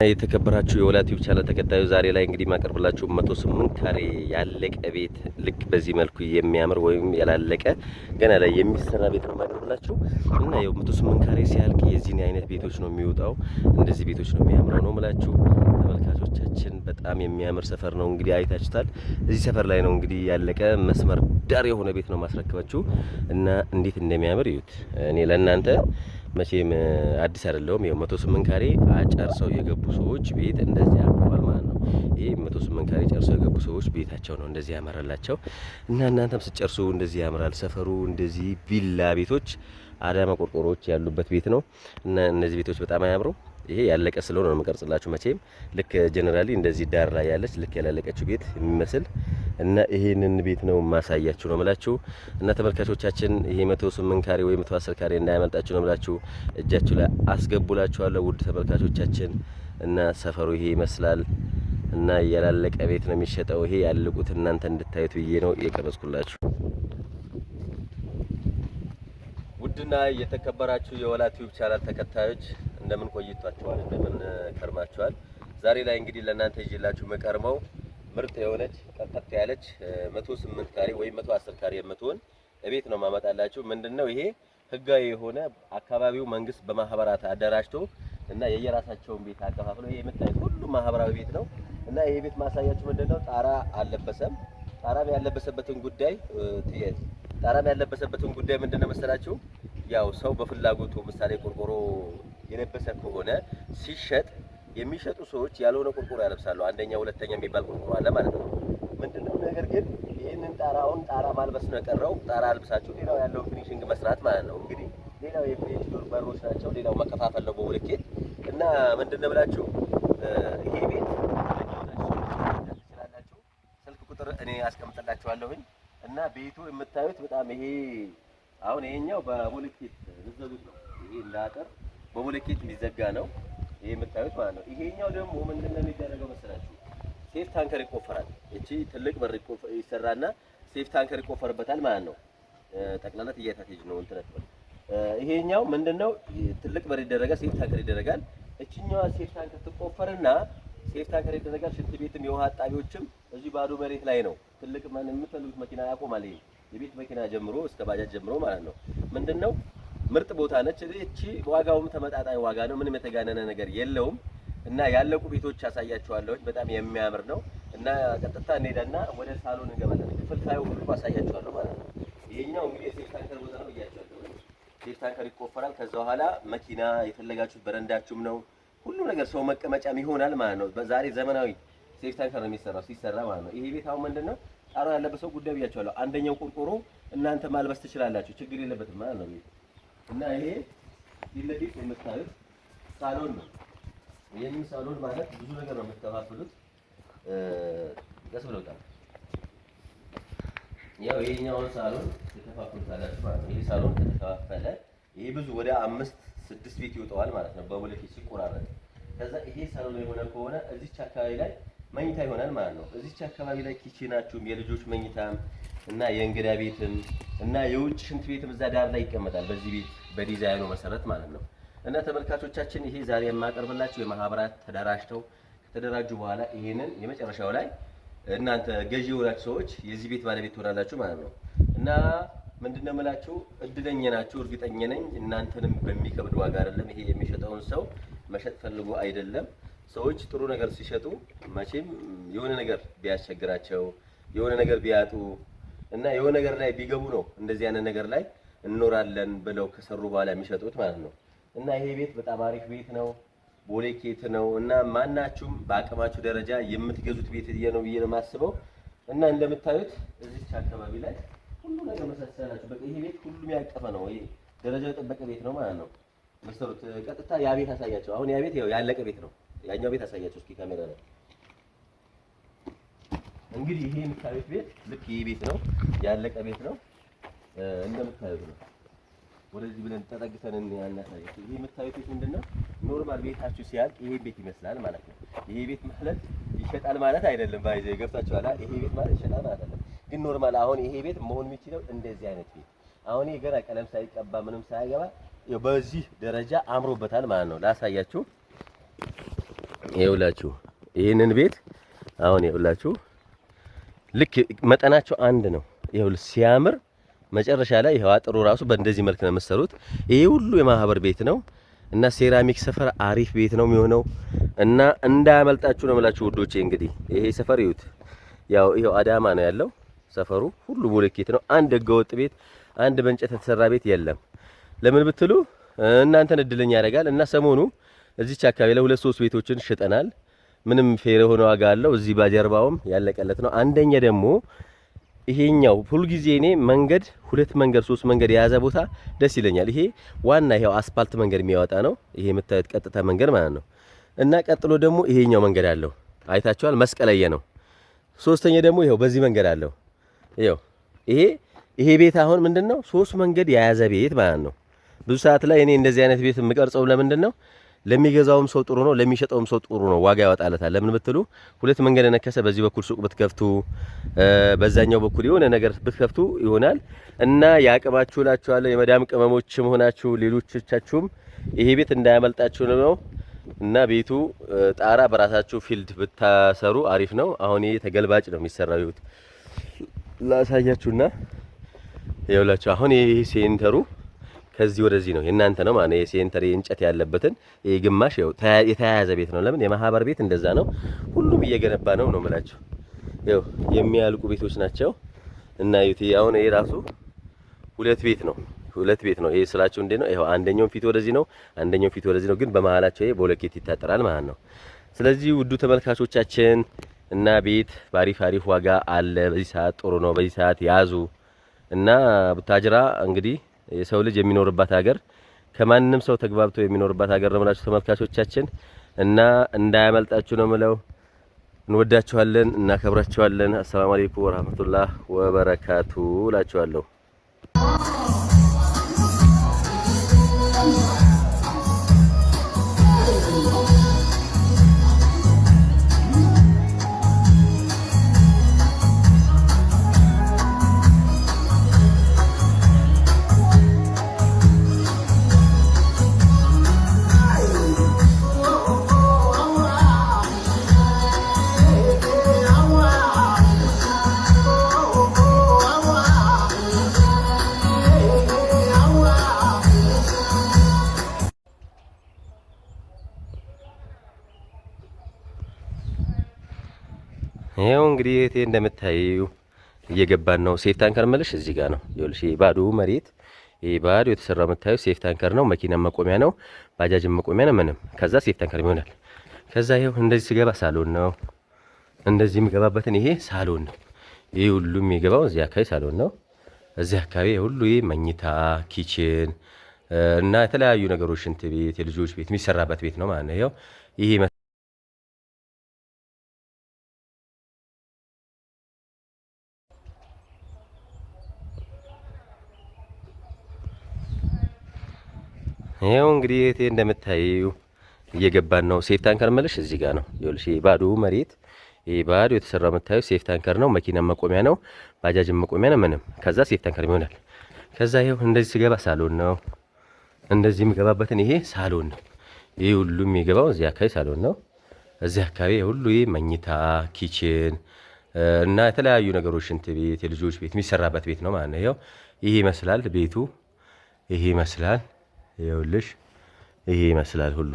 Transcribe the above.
የተከበራችሁ የወላ ቲዩብ ቻናል ተከታዩ ዛሬ ላይ እንግዲህ ማቀርብላችሁ 108 ካሬ ያለቀ ቤት ልክ በዚህ መልኩ የሚያምር ወይም ያላለቀ ገና ላይ የሚሰራ ቤት ነው ማቀርብላችሁ እና ያው 108 ካሬ ሲያልቅ የዚህን አይነት ቤቶች ነው የሚወጣው። እንደዚህ ቤቶች ነው የሚያምረው ነው ምላችሁ ተመልካቾቻችን። በጣም የሚያምር ሰፈር ነው እንግዲህ አይታችሁታል። እዚህ ሰፈር ላይ ነው እንግዲህ ያለቀ መስመር ዳር የሆነ ቤት ነው ማስረክባችሁ እና እንዴት እንደሚያምር እዩት። እኔ ለእናንተ መቼም አዲስ አይደለም። ይሄ 108 ካሬ አጨርሰው የገቡ ሰዎች ቤት እንደዚህ ያምራል ማለት ነው። ይሄ 108 ካሬ ጨርሰው የገቡ ሰዎች ቤታቸው ነው እንደዚህ ያመራላቸው እና እናንተም ስትጨርሱ እንደዚህ ያምራል ሰፈሩ። እንደዚህ ቪላ ቤቶች አዳማ ቆርቆሮዎች ያሉበት ቤት ነው እና እነዚህ ቤቶች በጣም አያምሩ። ይሄ ያለቀ ስለሆነ ነው የምቀርጽላችሁ። መቼም ልክ ጀነራሊ እንደዚህ ዳር ላይ ያለች ልክ ያላለቀችው ቤት የሚመስል እና ይሄንን ቤት ነው ማሳያችሁ ነው የምላችሁ። እና ተመልካቾቻችን ይሄ 108 ካሬ ወይ 110 ካሬ እንዳያመልጣችሁ ነው የምላችሁ። እጃችሁ ላይ አስገቡላችኋለሁ ውድ ተመልካቾቻችን። እና ሰፈሩ ይሄ ይመስላል እና ያላለቀ ቤት ነው የሚሸጠው። ይሄ ያለቁት እናንተ እንድታዩት ብዬ ነው የቀረጽኩላችሁ። ውድና የተከበራችሁ የወላ ቲዩብ ቻናል ተከታዮች እንደምን ቆይቷችኋል? እንደምን ከርማችኋል? ዛሬ ላይ እንግዲህ ለእናንተ ይዤላችሁ መቀርመው ምርጥ የሆነች ቀጥታ ያለች 108 ካሬ ወይ 110 ካሬ የምትሆን ቤት ነው ማመጣላችሁ። ምንድነው ይሄ ህጋዊ የሆነ አካባቢው መንግስት በማህበራት አደራጅቶ እና የየራሳቸውን ቤት አከፋፍለው ይሄ የምታዩት ሁሉ ማህበራዊ ቤት ነው እና ይሄ ቤት ማሳያችሁ ምንድነው ጣራ አልለበሰም። ጣራም ያለበሰበትን ጉዳይ ምንድነው መሰላችሁ? ያው ሰው በፍላጎቱ ምሳሌ ቆርቆሮ የለበሰ ከሆነ ሲሸጥ የሚሸጡ ሰዎች ያልሆነ ቆርቆሮ ያለብሳሉ። አንደኛ ሁለተኛ የሚባል ቆርቆሮ አለ ማለት ነው። ምንድነው ነገር ግን ይሄንን ጣራ ማልበስ ነው የቀረው። ጣራ አልብሳችሁ ሌላው ያለው ፊኒሺንግ መስራት ማለት ነው። እንግዲህ ሌላው የፍሬሽ ዶር በሮች ናቸው። ሌላው መከፋፈል ነው በብሎኬት እና ምንድነው ብላችሁ ይሄ ቤት ትችላላችሁ። ስልክ ቁጥር እኔ አስቀምጥላችኋለሁኝ እና ቤቱ የምታዩት በጣም ይሄ አሁን ይሄኛው በብሎኬት ልዘጉት ነው። ይሄ እንዳጥር በብሎኬት የሚዘጋ ነው ይሄ የምታዩት ማለት ነው። ይሄኛው ደግሞ ምንድነው የሚደረገው መሰላችሁ? ሴፍ ታንከር ይቆፈራል። እቺ ትልቅ በር ይሰራና ሴፍ ታንከር ይቆፈርበታል ማለት ነው። ጠቅላላ ትያታቴጅ ነው እንትነት ነው። ይሄኛው ምንድነው ትልቅ በር ይደረጋል፣ ሴፍ ታንከር ይደረጋል። እቺኛዋ ሴፍ ታንከር ትቆፈርና ሴፍ ታንከር ይደረጋል። ሽንት ቤትም የውሃ አጣቢዎችም እዚህ ባዶ መሬት ላይ ነው። ትልቅ ማን የምትፈልጉት መኪና ያቆማል። ይሄ የቤት መኪና ጀምሮ እስከ ባጃጅ ጀምሮ ማለት ነው። ምንድነው ምርጥ ቦታ ነች። እቺ ዋጋውም ተመጣጣኝ ዋጋ ነው። ምንም የተጋነነ ነገር የለውም። እና ያለቁ ቤቶች አሳያችኋለሁ። በጣም የሚያምር ነው። እና ቀጥታ እንሄዳና ወደ ሳሎን እንገባለን። ክፍል ታዩ ሁሉ አሳያችኋለሁ ማለት ነው። ይሄኛው እንግዲህ ሴፍ ታንከር ቦታ ነው ብያችኋለሁ። ሴፍ ታንከር ይቆፈራል። ከዛ በኋላ መኪና የፈለጋችሁት በረንዳችሁም ነው ሁሉ ነገር ሰው መቀመጫም ይሆናል ማለት ነው። በዛሬ ዘመናዊ ሴፍ ታንከር ነው የሚሰራው ሲሰራ ማለት ነው። ይሄ ቤት አሁን ምንድነው ጣራው ያለበሰው ጉዳይ ብያችኋለሁ። አንደኛው ቆርቆሮ እናንተ ማልበስ ትችላላችሁ፣ ችግር የለበትም ማለት ነው። እና ይሄ ፊትለፊት የምታዩት ሳሎን ነው። ይሄንን ሳሎን ማለት ብዙ ነገር ነው የምትከፋፍሉት። ደስ ብሎታል። ያው ይሄኛውን ሳሎን ተከፋፍሉታላችሁ ማለት ነው። ይሄ ሳሎን ከተከፋፈለ ይሄ ብዙ ወደ 5-6 ቤት ይወጣዋል ማለት ነው በብሎኬት ሲቆራረጥ። ከዛ ይሄ ሳሎን የሆነ ከሆነ እዚች አካባቢ ላይ መኝታ ይሆናል ማለት ነው። እዚች አካባቢ ላይ ኪችናችሁም የልጆች መኝታም እና የእንግዳ ቤትም እና የውጭ ሽንት ቤትም እዛ ዳር ላይ ይቀመጣል በዚህ ቤት በዲዛይኑ መሰረት ማለት ነው። እና ተመልካቾቻችን ይሄ ዛሬ የማቀርብላችሁ የማህበራት ተደራጅተው ከተደራጁ በኋላ ይሄንን የመጨረሻው ላይ እናንተ ገዢ የሆናችሁ ሰዎች የዚህ ቤት ባለቤት ትሆናላችሁ ማለት ነው። እና ምንድነው የምላችሁ እድለኛ ናችሁ፣ እርግጠኛ ነኝ። እናንተንም በሚከብድ ዋጋ አይደለም ይሄ የሚሸጠውን ሰው መሸጥ ፈልጎ አይደለም። ሰዎች ጥሩ ነገር ሲሸጡ መቼም የሆነ ነገር ቢያስቸግራቸው የሆነ ነገር ቢያጡ እና የሆነ ነገር ላይ ቢገቡ ነው እንደዚህ አይነት ነገር ላይ እንኖራለን ብለው ከሰሩ በኋላ የሚሸጡት ማለት ነው። እና ይሄ ቤት በጣም አሪፍ ቤት ነው፣ ቦሌኬት ነው። እና ማናችሁም በአቅማችሁ ደረጃ የምትገዙት ቤት ነው ብዬ ነው የማስበው። እና እንደምታዩት እዚች አካባቢ ላይ ሁሉ ነገር መሰሰላችሁ። በቃ ይሄ ቤት ሁሉም ያቀፈ ነው። ይሄ ደረጃው የጠበቀ ቤት ነው ማለት ነው። መሰሩት ቀጥታ ያ ቤት አሳያቸው። አሁን ያ ቤት ያለቀ ቤት ነው። ያኛው ቤት አሳያቸው እስኪ ካሜራ ላይ። እንግዲህ ይሄ የምታዩት ቤት ልክ ይሄ ቤት ነው፣ ያለቀ ቤት ነው። እንደምታዩት ነው። ወደዚህ ብለን ተጠግተን እናሳያችሁ። ይሄ የምታዩት ቤት ምንድነው ኖርማል ቤታችሁ ሲያልቅ ይሄ ቤት ይመስላል ማለት ነው። ይሄ ቤት ማለት ይሸጣል ማለት አይደለም። ባይዘ ገብታችኋል። ይሄ ቤት ማለት ይሸጣል ማለት አይደለም፣ ግን ኖርማል አሁን ይሄ ቤት መሆን የሚችለው እንደዚህ አይነት ቤት አሁን ይሄ ገና ቀለም ሳይቀባ ምንም ሳይገባ በዚህ ደረጃ አምሮበታል ማለት ነው። ላሳያችሁ ይኸውላችሁ ይህንን ቤት አሁን ይኸውላችሁ ልክ መጠናቸው አንድ ነው። ይኸውልህ ሲያምር መጨረሻ ላይ ይኸው አጥሩ ራሱ በእንደዚህ መልክ ነው የምትሰሩት። ይሄ ሁሉ የማህበር ቤት ነው እና ሴራሚክ ሰፈር አሪፍ ቤት ነው የሚሆነው እና እንዳያመልጣችሁ ነው የምላችሁ ውዶቼ። እንግዲህ ይሄ ሰፈር ይዩት። ያው ይሄው አዳማ ነው ያለው ሰፈሩ ሁሉ ቦለኬት ነው። አንድ ህገወጥ ቤት፣ አንድ በእንጨት የተሰራ ቤት የለም። ለምን ብትሉ እናንተን እድለኛ ያደርጋል። እና ሰሞኑ እዚች አካባቢ ላይ 2-3 ቤቶችን ሽጠናል። ምንም ፌር የሆነ ዋጋ አለው። እዚህ ባጀርባውም ያለቀለት ነው። አንደኛ ደግሞ ይሄኛው ሁልጊዜ እኔ መንገድ 2 መንገድ 3 መንገድ የያዘ ቦታ ደስ ይለኛል። ይሄ ዋና ይሄው አስፋልት መንገድ የሚያወጣ ነው። ይሄ የምታዩት ቀጥታ መንገድ ማለት ነው። እና ቀጥሎ ደግሞ ይሄኛው መንገድ አለው አይታችኋል፣ መስቀለየ ነው። ሶስተኛ ደግሞ ይሄው በዚህ መንገድ አለው። ይሄው ይሄ ቤት አሁን ምንድነው 3 መንገድ የያዘ ቤት ማለት ነው። ብዙ ሰዓት ላይ እኔ እንደዚህ አይነት ቤት የምቀርጸው ለምንድነው ለሚገዛውም ሰው ጥሩ ነው፣ ለሚሸጠውም ሰው ጥሩ ነው፣ ዋጋ ያወጣለታል። ለምን ብትሉ 2 መንገድ ነከሰ፣ በዚህ በኩል ሱቅ ብትከፍቱ፣ በዛኛው በኩል የሆነ ነገር ብትከፍቱ ይሆናል። እና ያቅማችሁ እላችኋለሁ የመዳም ቅመሞችም ሆናችሁ ሌሎቻችሁም ይሄ ቤት እንዳያመልጣችሁ ነው። እና ቤቱ ጣራ በራሳችሁ ፊልድ ብታሰሩ አሪፍ ነው። አሁን ይሄ ተገልባጭ ነው የሚሰራው። ይሁት ላሳያችሁና ይኸውላችሁ አሁን ይሄ ሴንተሩ ከዚህ ወደዚህ ነው የእናንተ ነው ማለት ነው። የሴንተር እንጨት ያለበትን ይሄ ግማሽ የተያያዘ ቤት ነው። ለምን የማህበር ቤት እንደዛ ነው። ሁሉም እየገነባ ነው የምላችሁ። ይኸው የሚያልቁ ቤቶች ናቸው። እና ይሄ አሁን ይሄ ራሱ 2 ቤት ነው። 2 ቤት ነው ይሄ ስላችሁ እንዴ ነው። ይሄው አንደኛው ፊት ወደዚህ ነው፣ አንደኛው ፊት ወደዚህ ነው። ግን በመሃላቸው ይሄ ቦለኬት ይታጠራል ማለት ነው። ስለዚህ ውዱ ተመልካቾቻችን እና ቤት ባሪፍ ዋጋ አለ። በዚህ ሰዓት ጥሩ ነው። በዚህ ሰዓት ያዙ። እና ቡታጅራ እንግዲህ የሰው ልጅ የሚኖርባት ሀገር ከማንም ሰው ተግባብቶ የሚኖርባት ሀገር ነው ማለት ተመልካቾቻችን። እና እንዳያመልጣችሁ ነው ምለው። እንወዳችኋለን፣ እናከብራችኋለን። አሰላሙ አለይኩም ወራህመቱላህ ወበረካቱ እላችኋለሁ። ይሄው እንግዲህ እቴ እንደምታዩ እየገባን ነው። ሴፍ ታንከር መልሽ እዚህ ጋር ነው። ይኸውልሽ ባዶ መሬት ይሄ ባዶ የተሰራው የምታዩ ሴፍ ታንከር ነው። መኪና መቆሚያ ነው፣ ባጃጅ መቆሚያ ነው። ምንም ከዛ ሴፍ ታንከር ይሆናል። ከዛ ይሄው እንደዚህ ሲገባ ሳሎን ነው። እንደዚህ የሚገባበትን ይሄ ሳሎን ነው። ይሄ ሁሉም የሚገባው እዚህ አካባቢ ሳሎን ነው። እዚህ አካባቢ ሁሉ ይሄ መኝታ፣ ኪችን እና የተለያዩ ነገሮች ሽንት ቤት፣ የልጆች ቤት የሚሰራበት ቤት ነው ማለት ነው። ይሄው ይሄ ይሄው እንግዲህ እቴ እንደምታዩ እየገባን ነው። ሴፍ ታንከር መልሽ እዚህ ጋር ነው። ይኸውልሽ ባዶ መሬት ይሄ ባዶ የተሰራው የምታዩ ሴፍ ታንከር ነው። መኪና መቆሚያ ነው፣ ባጃጅ መቆሚያ ነው። ምንም ከዛ ሴፍ ታንከር ይሆናል። ከዛ ይሄው እንደዚህ ሲገባ ሳሎን ነው። እንደዚህ የሚገባበትን ይሄ ሳሎን ነው። ይሄ ሁሉ የሚገባው እዚህ አካባቢ ሳሎን ነው። እዚህ አካባቢ ሁሉ ይሄ መኝታ፣ ኪችን እና የተለያዩ ነገሮች ሽንት ቤት፣ የልጆች ቤት የሚሰራበት ቤት ነው ማለት ነው። ይሄው ይሄ ይመስላል ቤቱ። ይሄ ይመስላል ይኸውልሽ ይሄ ይመስላል ሁሉ